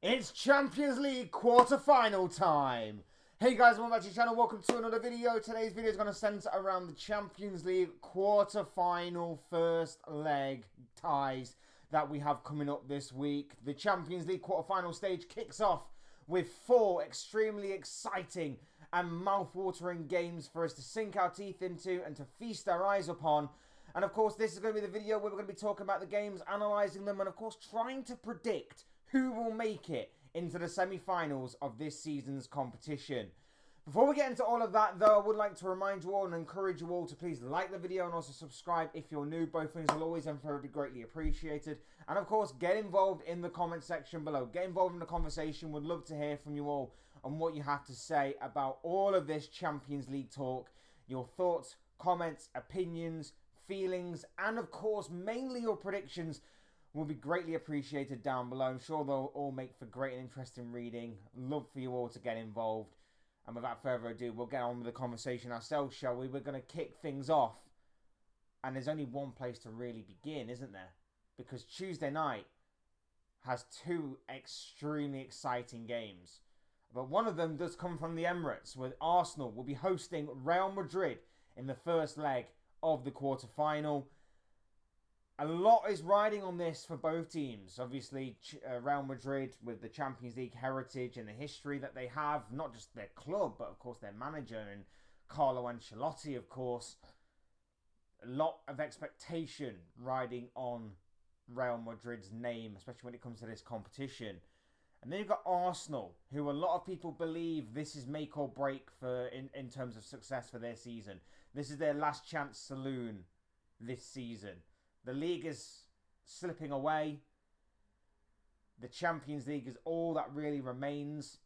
It's Champions League quarter-final time. Hey guys, welcome back to the channel. Welcome to another video. Today's video is going to centre around the Champions League quarter-final first leg ties that we have coming up this week. The Champions League quarter-final stage kicks off with 4 extremely exciting and mouth-watering games for us to sink our teeth into and to feast our eyes upon. And of course, this is going to be the video where we're going to be talking about the games, analysing them, and of course trying to predict who will make it into the semi-finals of this season's competition. Before we get into all of that though, I would like to remind you all and encourage you all to please like the video and also subscribe if you're new. Both things will always and forever be greatly appreciated. And of course, get involved in the comment section below. Get involved in the conversation. Would love to hear from you all on what you have to say about all of this Champions League talk. Your thoughts, comments, opinions, feelings, and of course, mainly your predictions will be greatly appreciated down below. I'm sure they'll all make for great and interesting reading. Love for you all to get involved. And without further ado, we'll get on with the conversation ourselves, shall we? We're going to kick things off. And there's only one place to really begin, isn't there? Because Tuesday night has 2 extremely exciting games. But one of them does come from the Emirates, where Arsenal will be hosting Real Madrid in the first leg of the quarter-final. A lot is riding on this for both teams. Obviously, Real Madrid with the Champions League heritage and the history that they have, not just their club, but of course their manager and Carlo Ancelotti, of course. A lot of expectation riding on Real Madrid's name, especially when it comes to this competition. And then you've got Arsenal, who a lot of people believe this is make or break for in terms of success for their season. This is their last chance saloon this season. The league is slipping away. The Champions League is all that really remains.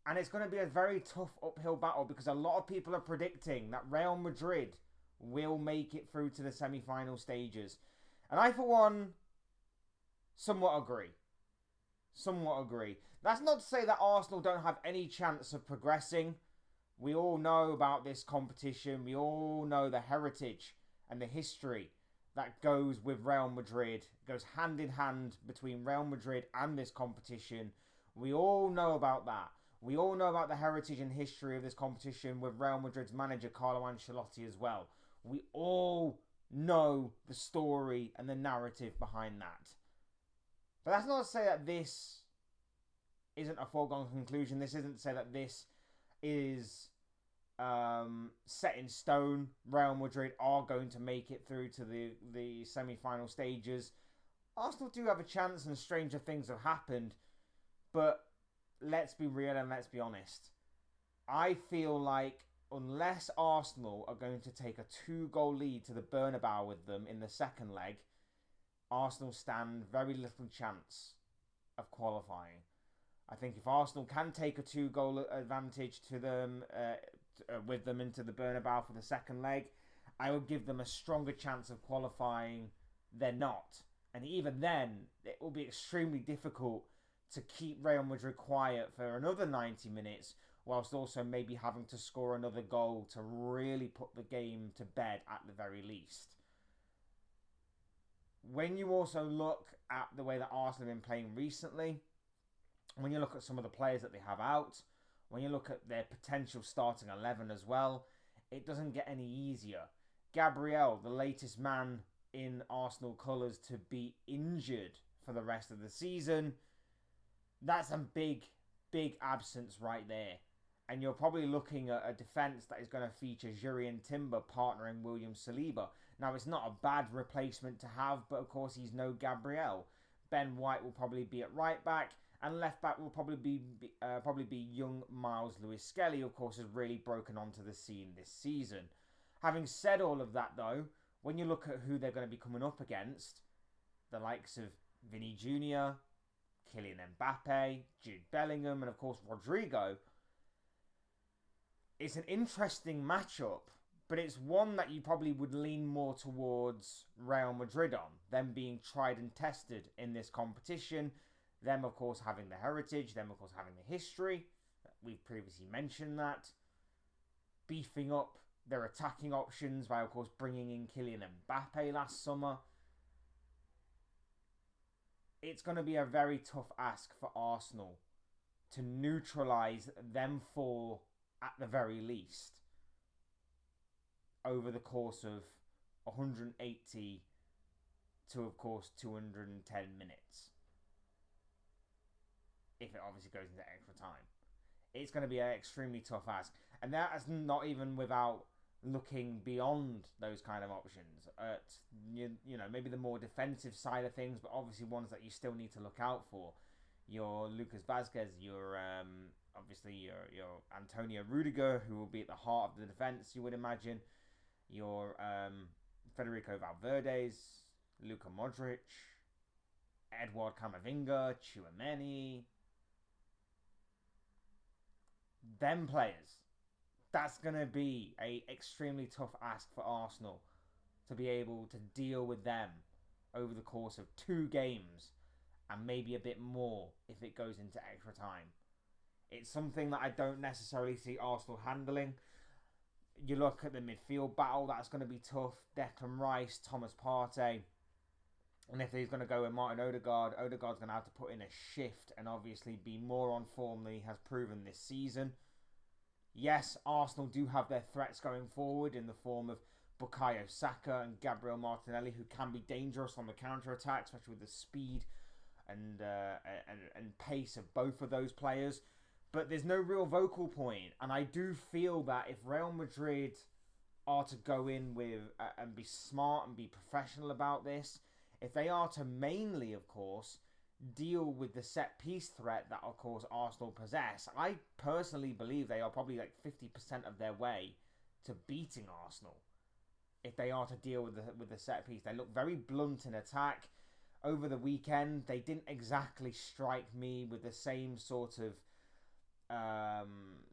And it's going to be a very tough uphill battle because a lot of people are predicting that Real Madrid will make it through to the semi-final stages. And I, for one, somewhat agree. Somewhat agree. That's not to say that Arsenal don't have any chance of progressing. We all know about this competition. We all know the heritage and the history that goes with Real Madrid. It goes hand in hand between Real Madrid and this competition. We all know about that. We all know about the heritage and history of this competition with Real Madrid's manager Carlo Ancelotti as well. We all know the story and the narrative behind that. But that's not to say that this isn't a foregone conclusion. This isn't to say that this is set in stone. Real Madrid are going to make it through to the semi-final stages. Arsenal do have a chance and stranger things have happened. But let's be real and let's be honest. I feel like unless Arsenal are going to take a 2-goal lead to the Bernabeu with them in the second leg, Arsenal stand very little chance of qualifying. I think if Arsenal can take a 2-goal advantage to them, with them into the Bernabeu for the second leg, I would give them a stronger chance of qualifying than not. And even then, it will be extremely difficult to keep Real Madrid quiet for another 90 minutes, whilst also maybe having to score another goal to really put the game to bed at the very least. When you also look at the way that Arsenal have been playing recently, when you look at some of the players that they have out, when you look at their potential starting 11 as well, it doesn't get any easier. Gabriel, the latest man in Arsenal colours to be injured for the rest of the season, that's a big, big absence right there. And you're probably looking at a defence that is going to feature Jurrien Timber partnering William Saliba. Now, it's not a bad replacement to have, but of course he's no Gabriel. Ben White will probably be at right back. And left back will probably be young Miles Lewis-Skelly, of course, has really broken onto the scene this season. Having said all of that, though, when you look at who they're going to be coming up against, the likes of Vinny Jr., Kylian Mbappe, Jude Bellingham, and of course Rodrigo, it's an interesting matchup, but it's one that you probably would lean more towards Real Madrid on, them being tried and tested in this competition. Them, of course, having the heritage. Them, of course, having the history. We've previously mentioned that. Beefing up their attacking options by, of course, bringing in Kylian Mbappe last summer. it's going to be a very tough ask for Arsenal to neutralise them four at the very least over the course of 180 to, of course, 210 minutes. If it obviously goes into extra time. It's going to be an extremely tough ask. And that's not even without looking beyond those kind of options at, maybe the more defensive side of things, but obviously ones that you still need to look out for. Your Lucas Vazquez, your Antonio Rudiger, who will be at the heart of the defense, you would imagine. Your Federico Valverde's, Luka Modric, Edouard Camavinga, Tchouaméni. Them players. That's going to be a extremely tough ask for Arsenal to be able to deal with them over the course of 2 games and maybe a bit more if it goes into extra time. It's something that I don't necessarily see Arsenal handling. You look at the midfield battle, that's going to be tough. Declan Rice, Thomas Partey. And if he's going to go with Martin Odegaard, Odegaard's going to have to put in a shift and obviously be more on form than he has proven this season. Yes, Arsenal do have their threats going forward in the form of Bukayo Saka and Gabriel Martinelli, who can be dangerous on the counter-attack, especially with the speed and pace of both of those players. But there's no real vocal point. And I do feel that if Real Madrid are to go in with and be smart and be professional about this, if they are to mainly, of course, deal with the set-piece threat that, of course, Arsenal possess, I personally believe they are probably like 50% of their way to beating Arsenal. If they are to deal with the set-piece. They look very blunt in attack. Over the weekend, they didn't exactly strike me with the same sort of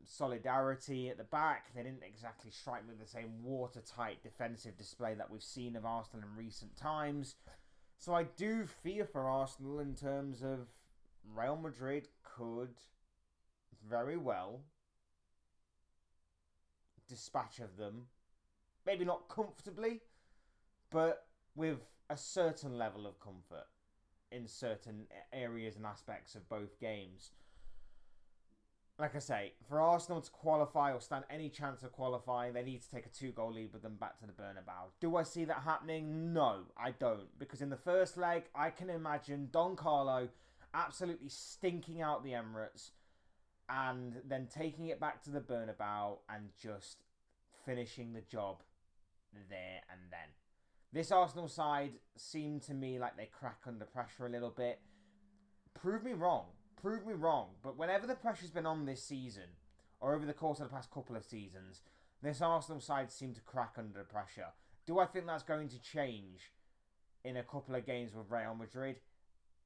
solidarity at the back. They didn't exactly strike me with the same watertight defensive display that we've seen of Arsenal in recent times. So I do fear for Arsenal in terms of Real Madrid could very well dispatch of them. Maybe not comfortably, but with a certain level of comfort in certain areas and aspects of both games. Like I say, for Arsenal to qualify or stand any chance of qualifying, they need to take a 2-goal lead with them back to the Bernabeu. Do I see that happening? No, I don't. Because in the first leg, I can imagine Don Carlo absolutely stinking out the Emirates and then taking it back to the Bernabeu and just finishing the job there and then. This Arsenal side seemed to me like they crack under pressure a little bit. Prove me wrong, but whenever the pressure's been on this season, or over the course of the past couple of seasons, this Arsenal side seemed to crack under pressure. Do I think that's going to change in a couple of games with Real Madrid?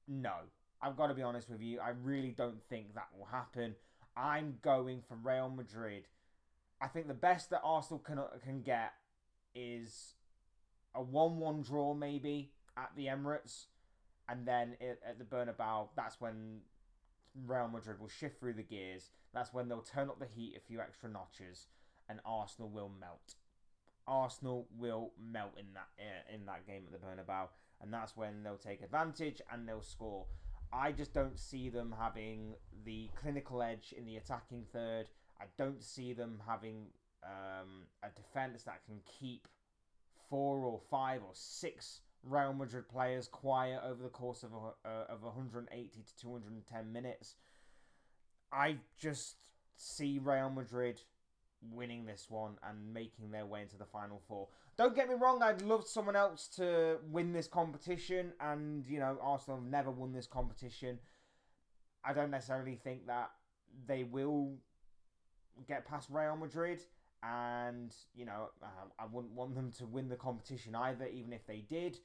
No. I've got to be honest with you, I really don't think that will happen. I'm going for Real Madrid. I think the best that Arsenal can get is a 1-1 draw maybe at the Emirates, and then at the Bernabeu, that's when Real Madrid will shift through the gears. That's when they'll turn up the heat a few extra notches, and Arsenal will melt. Arsenal will melt in that game at the Bernabeu, and that's when they'll take advantage and they'll score. I just don't see them having the clinical edge in the attacking third. I don't see them having a defence that can keep 4 or 5 or 6 Real Madrid players quiet over the course of 180 to 210 minutes. I just see Real Madrid winning this one and making their way into the Final Four. Don't get me wrong, I'd love someone else to win this competition, and, Arsenal have never won this competition. I don't necessarily think that they will get past Real Madrid, and, I wouldn't want them to win the competition either, even if they did.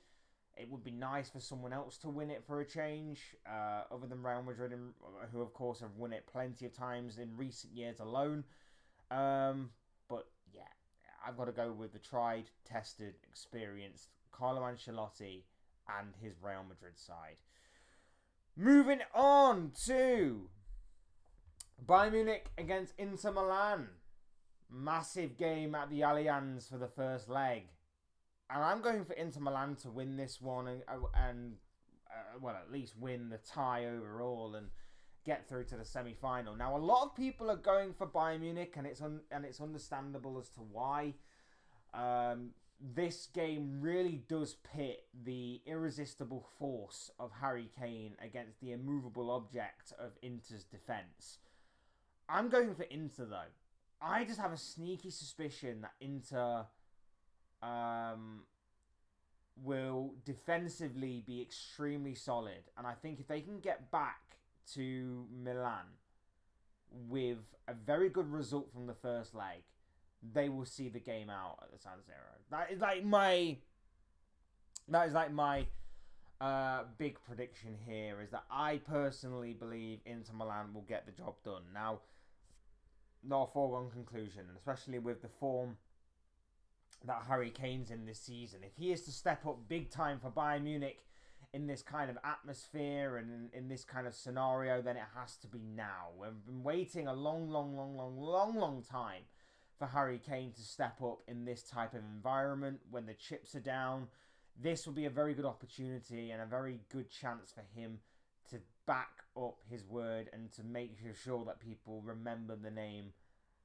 It would be nice for someone else to win it for a change, other than Real Madrid, who, of course, have won it plenty of times in recent years alone. But, yeah, I've got to go with the tried, tested, experienced Carlo Ancelotti and his Real Madrid side. Moving on to Bayern Munich against Inter Milan. Massive game at the Allianz for the first leg. And I'm going for Inter Milan to win this one and well, at least win the tie overall and get through to the semi-final. Now, a lot of people are going for Bayern Munich, and it's understandable as to why. This game really does pit the irresistible force of Harry Kane against the immovable object of Inter's defence. I'm going for Inter, though. I just have a sneaky suspicion that Inter will defensively be extremely solid. And I think if they can get back to Milan with a very good result from the first leg, they will see the game out at the San Siro. That is like my big prediction here, is that I personally believe Inter Milan will get the job done. Now, not a foregone conclusion, and especially with the form that Harry Kane's in this season. If he is to step up big time for Bayern Munich in this kind of atmosphere and in this kind of scenario, then it has to be now. We've been waiting a long time for Harry Kane to step up in this type of environment when the chips are down. This will be a very good opportunity and a very good chance for him to back up his word and to make sure that people remember the name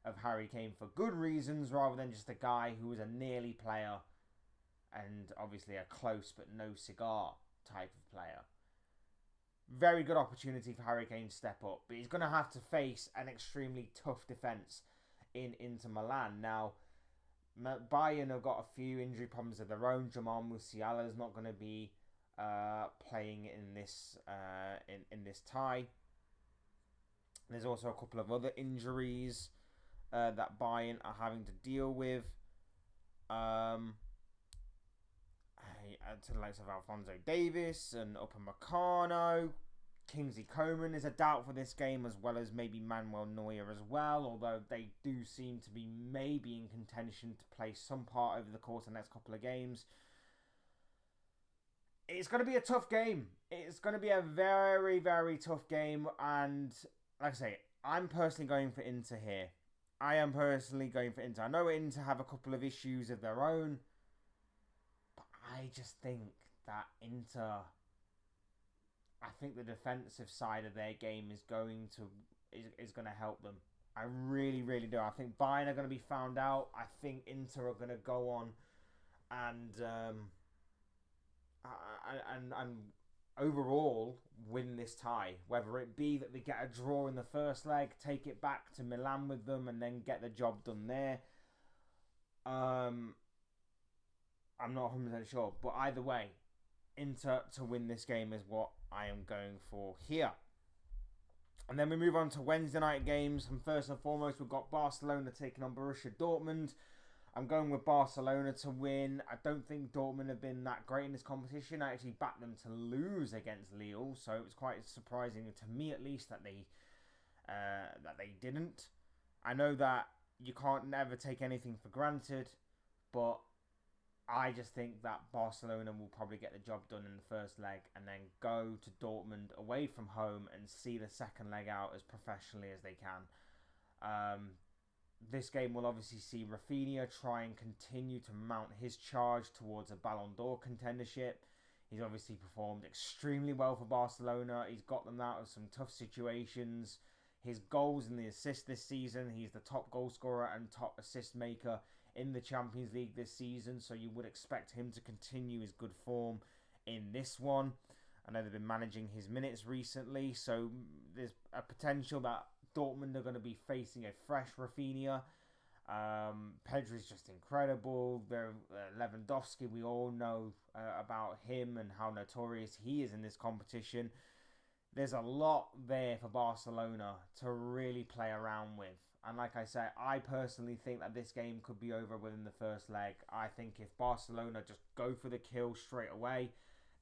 of Harry Kane for good reasons, rather than just a guy who was a nearly player and obviously a close but no cigar type of player. Very good opportunity for Harry Kane to step up, but he's going to have to face an extremely tough defence in Inter Milan. Now, Bayern have got a few injury problems of their own. Jamal Musiala is not going to be playing in this tie. There's also a couple of other injuries that Bayern are having to deal with. To the likes of Alphonso Davies and Upamecano. Kingsley Coman is a doubt for this game, as well as maybe Manuel Neuer as well, although they do seem to be maybe in contention to play some part over the course of the next couple of games. It's going to be a tough game. It's going to be a very, very tough game, and like I say, I'm personally going for Inter here. I am personally going for Inter. I know Inter have a couple of issues of their own, but I just think that Inter, I think the defensive side of their game is going to help them. I really, really do. I think Bayern are going to be found out. I think Inter are going to go on and overall win this tie. Whether it be that they get a draw in the first leg, take it back to Milan with them, and then get the job done there. I'm not 100% sure, but either way, Inter to win this game is what I am going for here. And then we move on to Wednesday night games. And first and foremost, we've got Barcelona taking on Borussia Dortmund. I'm going with Barcelona to win. I don't think Dortmund have been that great in this competition. I actually backed them to lose against Lille, so it was quite surprising to me, at least, that they didn't. I know that you can't never take anything for granted, but I just think that Barcelona will probably get the job done in the first leg and then go to Dortmund away from home and see the second leg out as professionally as they can. This game will obviously see Rafinha try and continue to mount his charge towards a Ballon d'Or contendership. He's obviously performed extremely well for Barcelona. He's got them out of some tough situations. His goals and the assists this season, he's the top goal scorer and top assist maker in the Champions League this season, so you would expect him to continue his good form in this one. I know they've been managing his minutes recently, so there's a potential that Dortmund are going to be facing a fresh Rafinha. Pedri's just incredible. Lewandowski, we all know about him and how notorious he is in this competition. There's a lot there for Barcelona to really play around with. And like I said, I personally think that this game could be over within the first leg. I think if Barcelona just go for the kill straight away,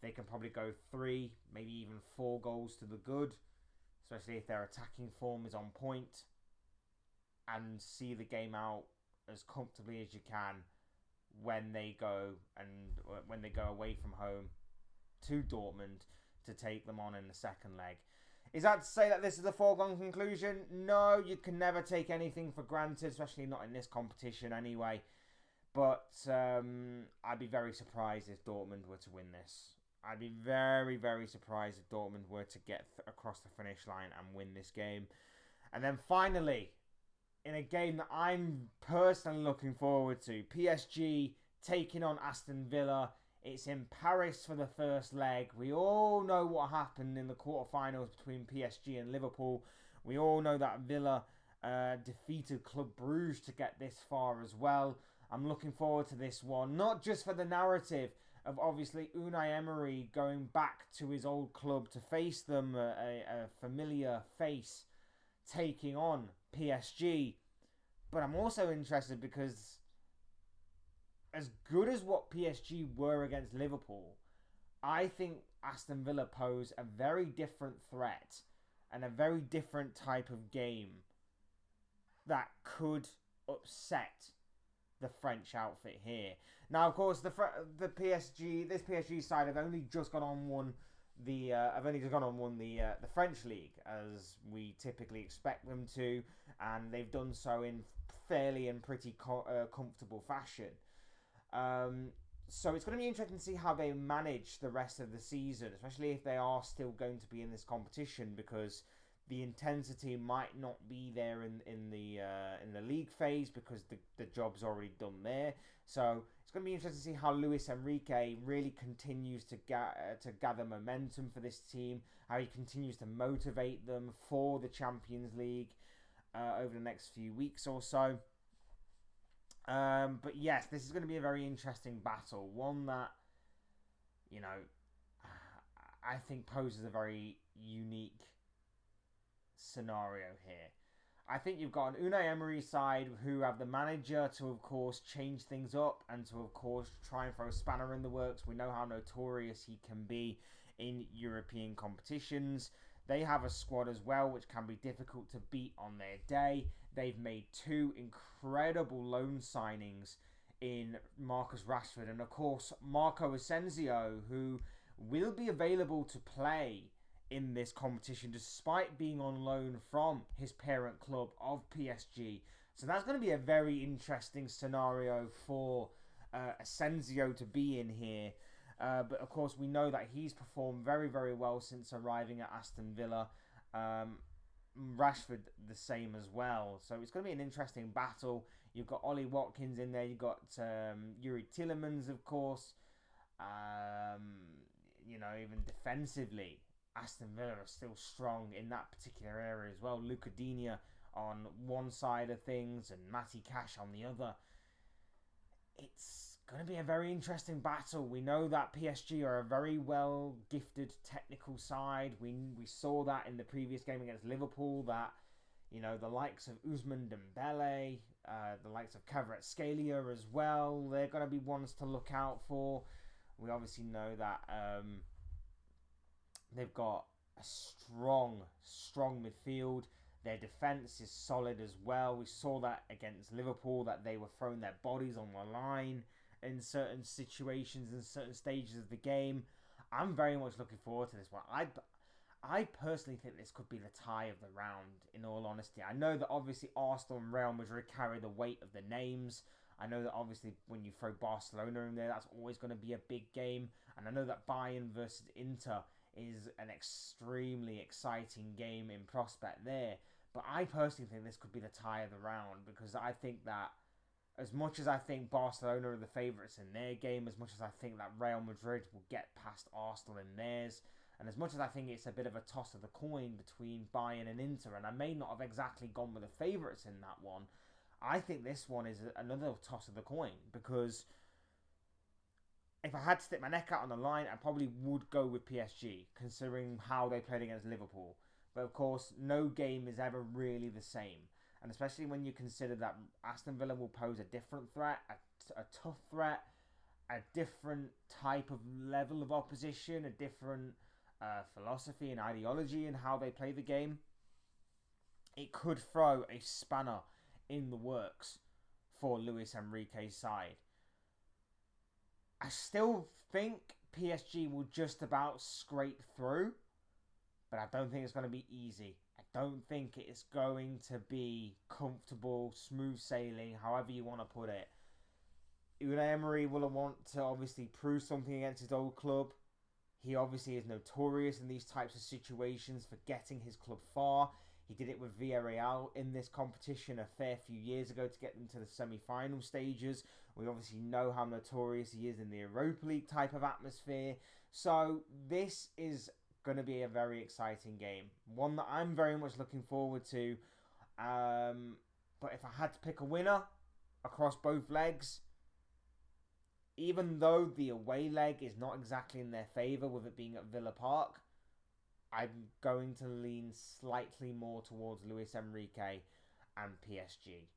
they can probably go 3, maybe even 4 goals to the good, especially if their attacking form is on point, and see the game out as comfortably as you can when they go away from home to Dortmund to take them on in the second leg. Is that to say that this is a foregone conclusion? No, you can never take anything for granted, especially not in this competition anyway. But I'd be very surprised if Dortmund were to win this. I'd be very, very surprised if Dortmund were to get across the finish line and win this game. And then finally, in a game that I'm personally looking forward to, PSG taking on Aston Villa. It's in Paris for the first leg. We all know what happened in the quarterfinals between PSG and Liverpool. We all know that Villa defeated Club Brugge to get this far as well. I'm looking forward to this one, not just for the narrative of obviously Unai Emery going back to his old club to face them, a familiar face taking on PSG, but I'm also interested because as good as what PSG were against Liverpool, I think Aston Villa pose a very different threat and a very different type of game that could upset the French outfit here. Now, of course, the PSG side have only just gone on won the French league, as we typically expect them to, and they've done so in fairly and pretty comfortable fashion. So it's going to be interesting to see how they manage the rest of the season, especially if they are still going to be in this competition, because the intensity might not be there in the league phase because the job's already done there. So it's going to be interesting to see how Luis Enrique really continues to gather momentum for this team, how he continues to motivate them for the Champions League over the next few weeks or so. But yes, this is going to be a very interesting battle. One that, I think poses a very unique scenario here. I think you've got an Unai Emery side who have the manager to, of course, change things up and to, of course, try and throw a spanner in the works. We know how notorious he can be in European competitions. They have a squad as well, which can be difficult to beat on their day. They've made two incredible loan signings in Marcus Rashford and, of course, Marco Asensio, who will be available to play in this competition despite being on loan from his parent club of PSG. So that's going to be a very interesting scenario for Asensio to be in here. But of course, we know that he's performed very, very well since arriving at Aston Villa. Rashford the same as well. So it's going to be an interesting battle. You've got Ollie Watkins in there. You've got Yuri Tielemans, of course. Even defensively, Aston Villa are still strong in that particular area as well. Luca Digne on one side of things and Matty Cash on the other. It's going to be a very interesting battle. We know that PSG are a very well gifted technical side. We saw that in the previous game against Liverpool, that the likes of Ousmane Dembele, the likes of Kvaratskhelia as well, they're going to be ones to look out for. We obviously know that they've got a strong midfield. Their defence is solid as well. We saw that against Liverpool, that they were throwing their bodies on the line in certain situations and certain stages of the game. I'm very much looking forward to this one. I personally think this could be the tie of the round, in all honesty. I know that obviously Arsenal and Real Madrid carry the weight of the names. I know that obviously when you throw Barcelona in there, that's always going to be a big game. And I know that Bayern versus Inter is an extremely exciting game in prospect there. But I personally think this could be the tie of the round, because I think that as much as I think Barcelona are the favourites in their game, as much as I think that Real Madrid will get past Arsenal in theirs, and as much as I think it's a bit of a toss of the coin between Bayern and Inter, and I may not have exactly gone with the favourites in that one, I think this one is another toss of the coin, because if I had to stick my neck out on the line, I probably would go with PSG, considering how they played against Liverpool. But of course, no game is ever really the same. And especially when you consider that Aston Villa will pose a different threat, a tough threat, a different type of level of opposition, a different philosophy and ideology in how they play the game, it could throw a spanner in the works for Luis Enrique's side. I still think PSG will just about scrape through, but I don't think it's going to be easy. I don't think it's going to be comfortable, smooth sailing, however you want to put it. Unai Emery will want to obviously prove something against his old club. He obviously is notorious in these types of situations for getting his club far. He did it with Villarreal in this competition a fair few years ago to get them to the semi-final stages. We obviously know how notorious he is in the Europa League type of atmosphere. So this is going to be a very exciting game. One that I'm very much looking forward to. But if I had to pick a winner across both legs, even though the away leg is not exactly in their favour with it being at Villa Park, I'm going to lean slightly more towards Luis Enrique and PSG.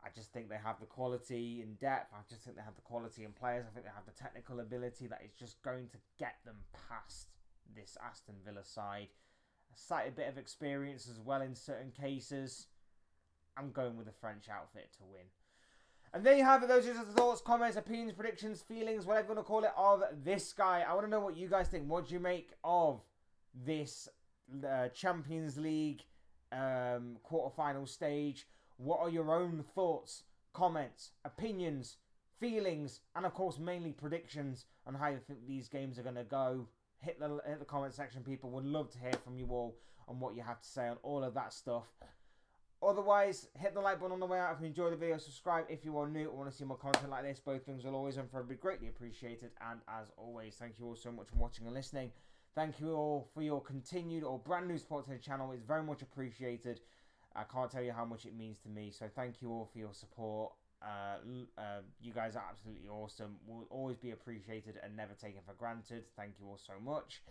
I just think they have the quality in depth. I just think they have the quality in players. I think they have the technical ability that is just going to get them past this Aston Villa side. A slight bit of experience as well in certain cases. I'm going with the French outfit to win. And there you have it. Those are the thoughts, comments, opinions, predictions, feelings, whatever you want to call it, of this guy. I want to know what you guys think. What do you make of this Champions League quarterfinal stage? What are your own thoughts, comments, opinions, feelings, and of course mainly predictions on how you think these games are going to go? Hit the comment section, people. Would love to hear from you all on what you have to say on all of that stuff. Otherwise, hit the like button on the way out if you enjoy the video. Subscribe if you are new or want to see more content like this. Both things will always and forever be greatly appreciated. And as always, thank you all so much for watching and listening. Thank you all for your continued or brand new support to the channel. It's very much appreciated. I can't tell you how much it means to me. So thank you all for your support. You guys are absolutely awesome. Will always be appreciated and never taken for granted. Thank you all so much.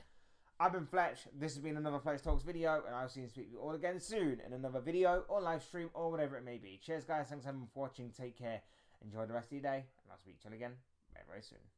I've been Fletch. This has been another Fletch Talks video, and I'll see you and speak to you all again soon in another video or live stream or whatever it may be. Cheers, guys. Thanks everyone for watching. Take care. Enjoy the rest of your day, and I'll speak to you again very, very soon.